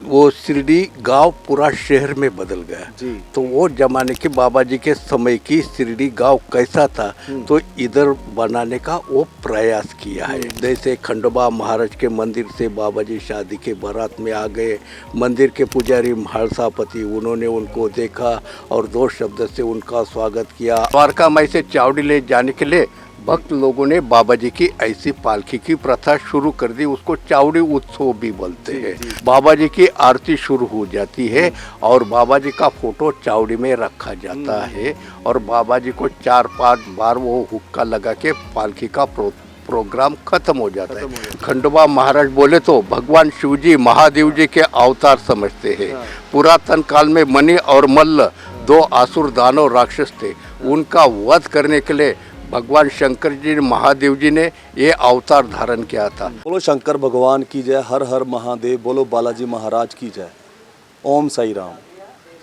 वो शिरडी गांव पूरा शहर में बदल गया जी। तो वो जमाने के बाबा जी के समय की शिरडी गांव कैसा था तो इधर बनाने का वो प्रयास किया है। जैसे खंडोबा महाराज के मंदिर से बाबा जी शादी के बारात में आ गए, मंदिर के पुजारी महालसापति उन्होंने उनको देखा और 2 शब्द से उनका स्वागत किया। द्वारका माई से चावड़ी ले जाने के लिए भक्त लोगों ने बाबा जी की ऐसी पालकी की प्रथा शुरू कर दी, उसको चावड़ी उत्सव भी बोलते हैं। बाबा जी की आरती शुरू हो जाती है और बाबा जी का फोटो चावड़ी में रखा जाता है और बाबा जी को 4-5 बार वो हुक्का लगा के पालकी का प्रोग्राम खत्म हो जाता है। खंडोबा महाराज बोले तो भगवान शिव जी महादेव जी के अवतार समझते हैं। पुरातन काल में मणि और मल्ल 2 असुर दानव राक्षस थे, उनका वध करने के लिए भगवान शंकर जी महादेव जी ने ये अवतार धारण किया था। बोलो शंकर भगवान की जय, हर हर महादेव, बोलो बालाजी महाराज की जय, ओम साई राम।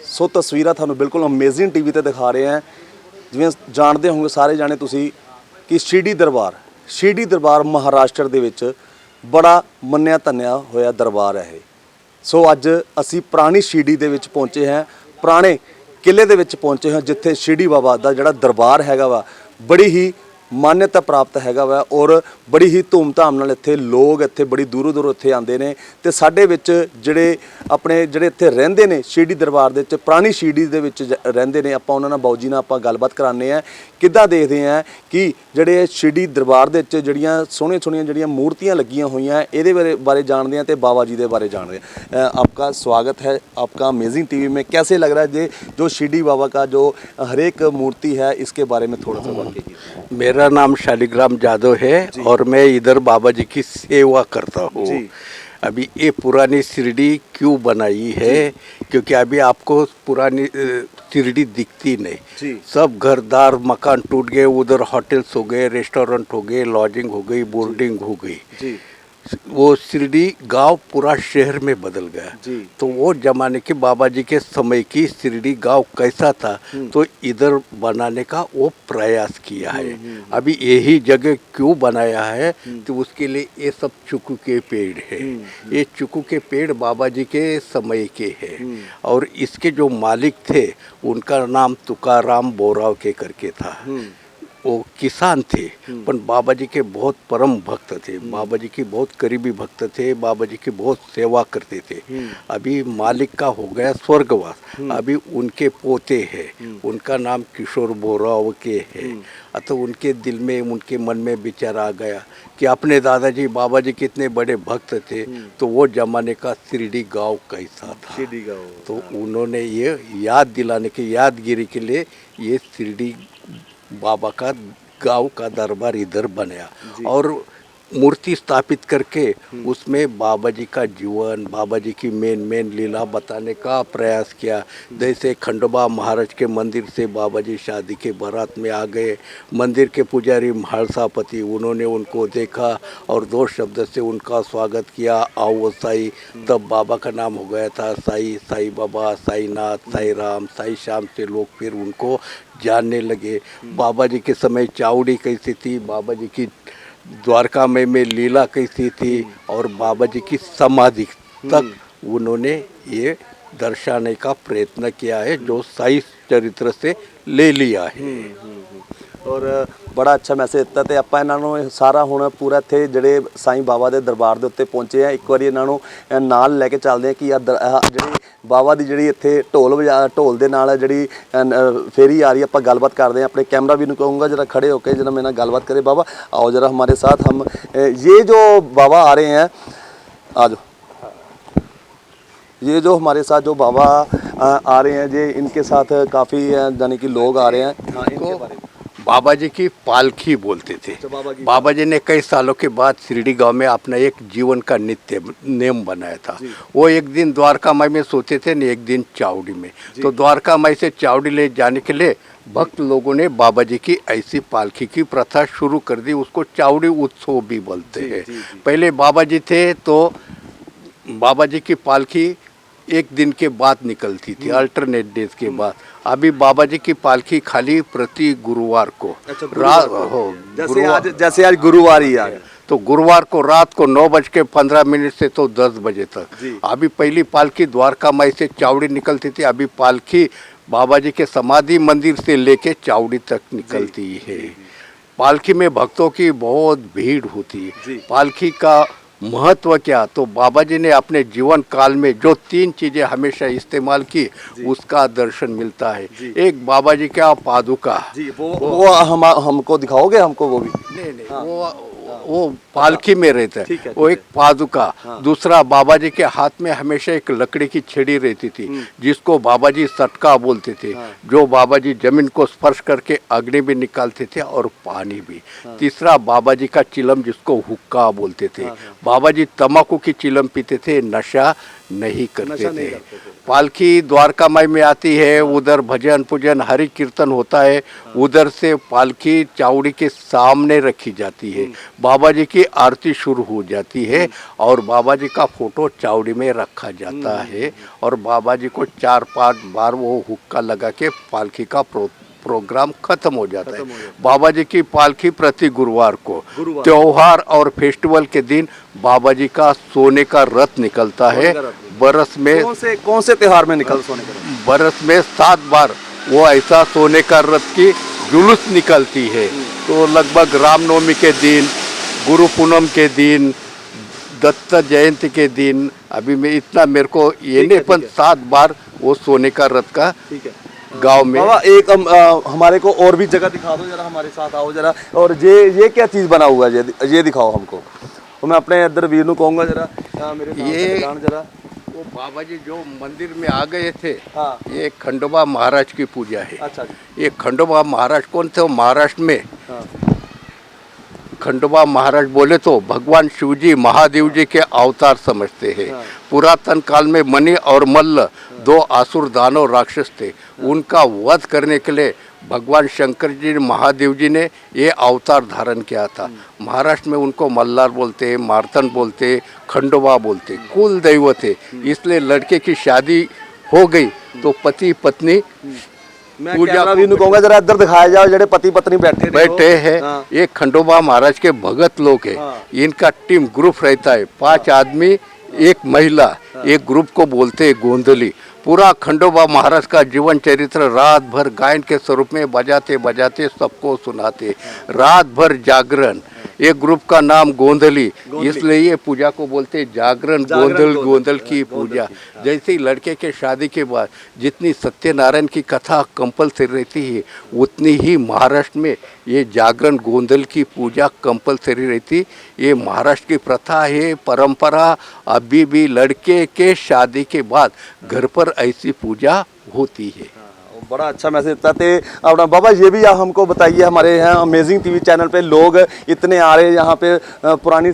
सो तस्वीरां थानू बिल्कुल अमेजिंग टीवी ते दिखा रहे हैं। जिवें जानते होंगे सारे जाने तुसी कि शिरडी दरबार महाराष्ट्र दे विच बड़ा मन्निया तन्निया होया दरबार है। सो अज असी पुरानी शिरडी दे विच पहुंचे हैं, पुराने किले दे विच पहुंचे हैं जिथे शिरडी बाबा दा जिहड़ा दरबार हैगा वा बड़ी ही मान्यता प्राप्त हैगा वा और बड़ी ही धूमधाम नाल इत्थे लोग इत्थे बड़ी दूरों दूरों इत्थे आंदे ने ते साडे विच जिहड़े अपने जिहड़े इत्थे रहिंदे ने शिरडी दरबार दे विच पुरानी शिरडी दे विच रहिंदे ने आपां उन्हां नाल बाऊ जी नाल आपां गलबात कराने आ किद्दां देखदे आ कि जिहड़े शिरडी दरबार दे विच जिहड़ियां सोहणियां सोहणियां जिहड़ियां मूर्तियां लगियां होईयां इहदे बारे जानदे आ ते बाबा जी दे बारे जानदे आ। आपका स्वागत है आपका अमेजिंग टीवी में। कैसे लग रहा है जो शिरडी बाबा का जो हर एक मूर्ति है इसके बारे में थोड़ा सा बात कीजिए। मेरा नाम शालिग्राम जादव है और मैं इधर बाबा जी की सेवा करता हूँ। अभी ये पुरानी शिरडी क्यों बनाई है क्योंकि अभी आपको पुरानी शिरडी दिखती नहीं, सब घरदार मकान टूट गए, उधर होटल्स हो गए, रेस्टोरेंट हो गए, लॉजिंग हो गई, बोर्डिंग हो गई। वो शिरडी गांव पूरा शहर में बदल गया तो वो जमाने के बाबा जी के समय की शिरडी गांव कैसा था तो इधर बनाने का वो प्रयास किया है। अभी यही जगह क्यों बनाया है तो उसके लिए ये सब चुकू के पेड़ है। ये चुकू के पेड़ बाबा जी के समय के हैं और इसके जो मालिक थे उनका नाम तुकाराम बोराव के करके था। वो किसान थे पर बाबा जी के बहुत परम भक्त थे, बाबा जी की बहुत करीबी भक्त थे, बाबा जी की बहुत सेवा करते थे। अभी मालिक का हो गया स्वर्गवास, अभी उनके पोते हैं, उनका नाम किशोर बोराव के है। तो उनके दिल में उनके मन में विचार आ गया कि अपने दादाजी बाबा जी कितने बड़े भक्त थे तो वो जमाने का शिरडी गांव कैसा था। तो उन्होंने ये याद दिलाने के यादगिरी के लिए ये शिरडी बाबा का गांव का दरबार इधर बनाया और मूर्ति स्थापित करके उसमें बाबा जी का जीवन, बाबा जी की मेन लीला बताने का प्रयास किया। जैसे खंडोबा महाराज के मंदिर से बाबा जी शादी के बारात में आ गए, मंदिर के पुजारी महालसापति उन्होंने उनको देखा और 2 शब्द से उनका स्वागत किया, आओ साई। तब बाबा का नाम हो गया था साई, साई बाबा, साई नाथ, साई राम, साई श्याम से लोग फिर उनको जानने लगे। बाबा जी के समय चावड़ी कैसी थी, बाबा जी की द्वारका में लीला कैसी थी और बाबा जी की समाधि तक उन्होंने ये दर्शाने का प्रयत्न किया है जो साई चरित्र से ले लिया है। और बड़ा अच्छा मैसेज दिता ते आपां इन्हां नूं सारा हुण पूरा इत्थे जिहड़े साईं बाबा दे दरबार दे उत्ते पहुंचे आ, एक बारी इन्हां नूं नाल लैके चलदे आ कि जिहड़ी बाबा दी जिहड़ी इत्थे ढोल दे नाल जिहड़ी फेरी आ रही है। आपां गलबात करदे आ, अपने कैमरा भी नूं कहूँगा जरा खड़े होकर जरा मेरे नाल गलबात करे। बाबा आओ जरा हमारे साथ, हम ये जो बाबा आ रहे हैं, आ जाओ। ये जो हमारे साथ जो बाबा आ रहे हैं जी, इनके साथ काफ़ी यानी कि लोग आ रहे हैं। हाँ, इनके बारे में बाबा जी की पालकी बोलते थे। बाबा जी ने कई सालों के बाद शिरडी गांव में अपना एक जीवन का नित्य नियम बनाया था। वो एक दिन द्वारका माई में सोते थे न एक दिन चावड़ी में। तो द्वारका माई से चावड़ी ले जाने के लिए भक्त लोगों ने बाबा जी की ऐसी पालकी की प्रथा शुरू कर दी, उसको चावड़ी उत्सव भी बोलते हैं। पहले बाबा जी थे तो बाबा जी की पालकी एक दिन के बाद निकलती थी, अल्टरनेट डेज के बाद। अभी बाबा जी की पालकी खाली प्रति गुरुवार को जैसे आज गुरुवार ही आ गया। तो गुरुवार को रात को 9:15 से तो 10 बजे तक। अभी पहली पालकी द्वारका माई से चावड़ी निकलती थी, अभी पालकी बाबा जी के समाधि मंदिर से लेके चावड़ी तक निकलती है। पालकी में भक्तों की बहुत भीड़ होती है। पालकी का महत्व क्या, तो बाबा जी ने अपने जीवन काल में जो 3 चीजें हमेशा इस्तेमाल की उसका दर्शन मिलता है। एक बाबा जी का पादुका जी, वो हमको दिखाओगे हमको वो भी? नहीं हाँ। वो पालकी में रहता है, वो एक है। पादुका। हाँ। दूसरा बाबा जी के हाथ में हमेशा एक लकड़ी की छड़ी रहती थी जिसको बाबा जी सटका बोलते थे। हाँ। जो बाबा जी जमीन को स्पर्श करके अग्नि भी निकालते थे और पानी भी। हाँ। तीसरा बाबा जी का चिलम जिसको हुक्का बोलते थे। बाबा जी तंबाकू की चिलम पीते थे, नशा नहीं करते थे। पालकी द्वारका माई में आती है, उधर भजन पूजन हरि कीर्तन होता है। उधर से पालकी चावड़ी के सामने रखी जाती है, बाबा जी की आरती शुरू हो जाती है और बाबा जी का फोटो चावड़ी में रखा जाता है और बाबा जी को 4-5 बार वो हुक्का लगा के पालकी का प्रोग्राम खत्म हो जाता है। बाबा जी की पालकी प्रति गुरुवार को त्योहार और फेस्टिवल के दिन बाबा जी का सोने का रथ निकलता है। बरस में कौन से त्योहार में निकल सोने का रथ? बरस में 7 बार वो ऐसा सोने का रथ की जुलूस निकलती है। तो लगभग रामनवमी के दिन, गुरु पूनम के दिन, दत्त जयंती के दिन, अभी मैं इतना मेरे को ये नहीं, पर 7 बार वो सोने का रथ का गांव में। बाबा एक हमारे को और भी जगह दिखा दो जरा, हमारे साथ आओ जरा। और ये क्या चीज बना हुआ है, ये दिखाओ हमको। तो मैं अपने इधर वीर को कहूँगा जरा मेरे ये जरा। वो बाबा जी जो मंदिर में आ गए थे, हाँ। ये खंडोबा महाराज की पूजा है। अच्छा। ये खंडोबा महाराज कौन थे? महाराष्ट्र में हाँ। खंडोबा महाराज बोले तो भगवान शिवजी महादेव जी के अवतार समझते हैं। हाँ। पुरातन काल में मणि और मल्ल 2 असुर दानव राक्षस थे। उनका वध करने के लिए भगवान शंकर जी महादेव जी ने ये अवतार धारण किया था। महाराष्ट्र में उनको मल्लार बोलते, मार्तंड बोलते, खंडोबा बोलते, कुल दैवत है। इसलिए लड़के की शादी हो गई तो पति पत्नी पूजा कहूँगा जरा इधर दिखाया जाओ, जड़े पति पत्नी बैठे हैं। हाँ। ये खंडोबा महाराज के भगत लोग हैं। हाँ। इनका टीम ग्रुप रहता है, 5 आदमी 1 महिला। एक ग्रुप को बोलते हैं गोंधली। पूरा खंडोबा महाराज का जीवन चरित्र रात भर गायन के स्वरूप में बजाते बजाते सबको सुनाते। रात भर जागरण। एक ग्रुप का नाम गोंधली, इसलिए ये पूजा को बोलते जागरण गोंधल की पूजा। जैसे ही लड़के के शादी के बाद जितनी सत्यनारायण की कथा कंपलसरी रहती है, उतनी ही महाराष्ट्र में ये जागरण गोंधल की पूजा कंपलसरी रहती। ये महाराष्ट्र की प्रथा है, परंपरा। अभी भी लड़के के शादी के बाद घर पर ऐसी पूजा होती है। बड़ा अच्छा मैसेज बताते अपना बाबा। ये भी आप हमको बताइए, हमारे यहाँ अमेजिंग टीवी चैनल पे लोग इतने आ रहे हैं यहाँ पे पुरानी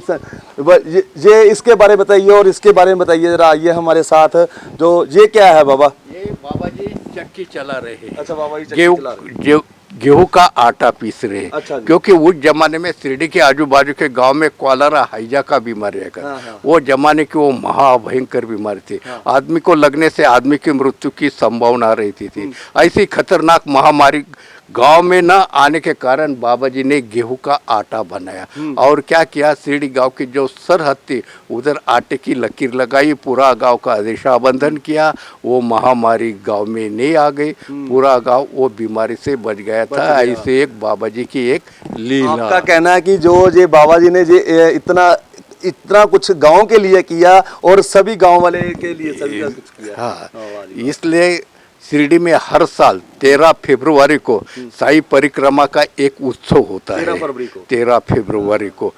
ये इसके बारे में बताइए और इसके बारे में बताइए जरा। आइए हमारे साथ। जो ये क्या है बाबा? ये बाबा जी चक्की चला रहे हैं। अच्छा बाबा जी चक्की चला रहे हैं। गेहूं का आटा पीस रहे हैं। अच्छा। क्योंकि उस जमाने में शिरडी के आजू बाजू के गांव में कॉलरा हैजा का बीमारी है। हाँ। वो जमाने की वो महाभयंकर बीमारी थी। हाँ। आदमी को लगने से आदमी की मृत्यु की संभावना रहती थी। ऐसी खतरनाक महामारी गांव में न आने के कारण बाबा जी ने गेहूं का आटा बनाया और क्या किया, शिरडी गांव की जो सरहद थी उधर आटे की लकीर लगाई, पूरा गांव का देशाबंधन किया। वो महामारी गांव में नहीं आ गई, पूरा गांव वो बीमारी से बच गया था। ऐसे एक बाबा जी की एक लीला। आपका कहना है कि जो ये बाबा जी ने ये इतना कुछ गांव के लिए किया और सभी गांव वाले के लिए सभी का कुछ किया। हाँ, इसलिए शिरडी में हर साल 13 फरवरी को साई परिक्रमा का एक उत्सव होता है। 13 फरवरी को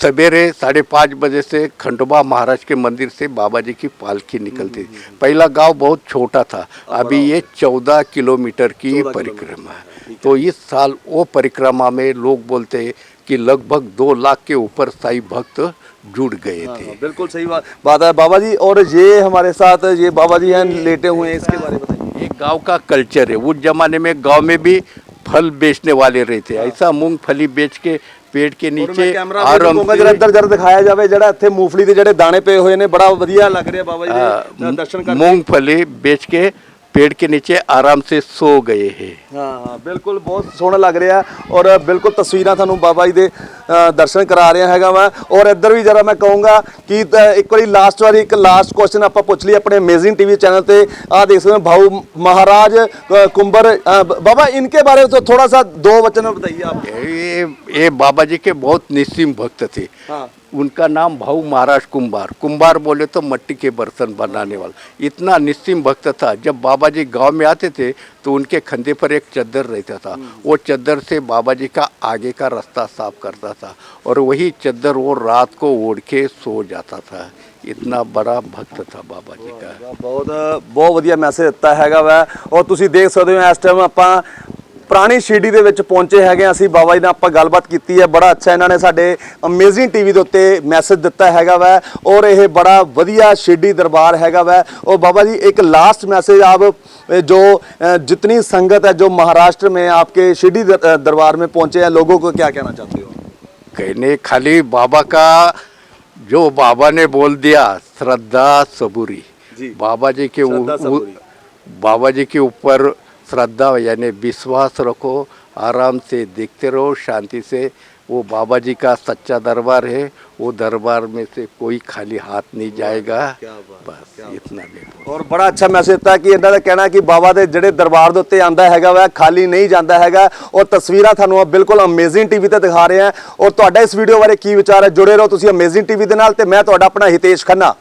सवेरे 5:30 बजे से खंडोबा महाराज के मंदिर से बाबा जी की पालकी निकलती थी। पहला गांव बहुत छोटा था, अभी ये 14 किलोमीटर की परिक्रमा है। तो इस साल वो परिक्रमा में लोग बोलते हैं कि लगभग 2 लाख के ऊपर साई भक्त जुड़ गए थे। बिल्कुल सही बात है बाबा जी। और ये हमारे साथ ये बाबा जी हैं लेटे हुए हैं, इसके बारे में बताइए। एक गांव का कल्चर है। उस जमाने में गांव में भी फल बेचने वाले रहते। ऐसा मूंगफली बेच के पेड़ के नीचे जरा दिखाया जावे जरा इत्थे मूंगफली के जड़े दाने पे हुए ने, बड़ा वधिया लग रहा बाबा जी दर्शन कर। मूंगफली बेच के पेड़ के नीचे आराम से सो गए हैं। हाँ हाँ बिल्कुल बहुत सोहना लग रहा और बिल्कुल तस्वीरां थानू बाबा जी दे दर्शन करा रहा हैगा मैं और इधर भी जरा मैं कहूँगा कि एक बारी लास्ट क्वेश्चन आप पूछ लिए अपने अमेजिंग टीवी चैनल पे आ देख सकते हैं भाऊ महाराज कुंबर बाबा इनके बारे में तो थोड़ा सा 2 वचन बताइए आप। ये बाबा जी के बहुत निस्सीम भक्त थे। हाँ उनका नाम भाऊ महाराज कुंभार, कुंभार बोले तो मिट्टी के बर्तन बनाने वाला। इतना निस्सीम भक्त था। जब बाबा जी गांव में आते थे तो उनके कंधे पर एक चद्दर रहता था। वो चद्दर से बाबा जी का आगे का रास्ता साफ करता था और वही चद्दर वो रात को ओढ़ के सो जाता था। इतना बड़ा भक्त था बाबा जी का। बहुत ਵਧੀਆ ਮੈਸੇਜ ਦਿੱਤਾ ਹੈਗਾ ਵਾ ਔਰ ਤੁਸੀਂ ਦੇਖ ਸਕਦੇ ਹੋ ਇਸ ਟਾਈਮ ਆਪਾਂ ਪੁਰਾਣੀ ਸ਼ਿਰਡੀ ਦੇ ਵਿੱਚ ਪਹੁੰਚੇ ਹੈਗੇ ਹਾਂ। ਅਸੀਂ ਬਾਬਾ ਜੀ ਨਾਲ ਆਪਾਂ ਗੱਲਬਾਤ ਕੀਤੀ ਹੈ। ਬੜਾ ਅੱਛਾ ਇਹਨਾਂ ਨੇ ਸਾਡੇ ਅਮੇਜ਼ਿੰਗ ਟੀਵੀ ਦੇ ਉੱਤੇ ਮੈਸੇਜ ਦਿੱਤਾ ਹੈਗਾ ਵਾ ਔਰ ਇਹ ਬੜਾ ਵਧੀਆ ਸ਼ਿਰਡੀ ਦਰਬਾਰ ਹੈਗਾ ਵਾ। और बाबा जी एक लास्ट मैसेज आप जो जितनी संगत है जो महाराष्ट्र में आपके शिरडी दरबार में पहुंचे हैं लोगों को क्या कहना चाहते हो? कहने खाली बाबा का जो बाबा ने बोल दिया श्रद्धा सबूरी। जी। बाबा जी के श्रद्धा सबूरी। बाबा जी के ऊपर श्रद्धा यानी विश्वास रखो, आराम से देखते रहो शांति से। वो बाबा जी का सच्चा दरबार है। वो दरबार में से कोई खाली हाथ नहीं जाएगा। बस इतना देखो। और बड़ा अच्छा मैसेज ਦਿੱਤਾ ਕਿ ਇਹਨਾਂ ਦਾ ਕਹਿਣਾ ਕਿ ਬਾਬਾ ਦੇ ਜਿਹੜੇ ਦਰਬਾਰ ਦੇ ਉੱਤੇ ਆਂਦਾ ਹੈਗਾ ਵਾ ਖਾਲੀ ਨਹੀਂ ਜਾਂਦਾ ਹੈਗਾ ਔਰ ਤਸਵੀਰਾਂ ਤੁਹਾਨੂੰ ਬਿਲਕੁਲ ਅਮੇਜ਼ਿੰਗ ਟੀਵੀ ਤੇ ਦਿਖਾ ਰਹੇ ਹਾਂ। ਔਰ ਤੁਹਾਡਾ ਇਸ ਵੀਡੀਓ ਬਾਰੇ ਕੀ ਵਿਚਾਰ ਹੈ? ਜੁੜੇ ਰਹੋ ਤੁਸੀਂ ਅਮੇਜ਼ਿੰਗ ਟੀਵੀ ਦੇ ਨਾਲ ਤੇ ਮੈਂ ਤੁਹਾਡਾ ਆਪਣਾ ਹਿਤੇਸ਼ ਖੰਨਾ।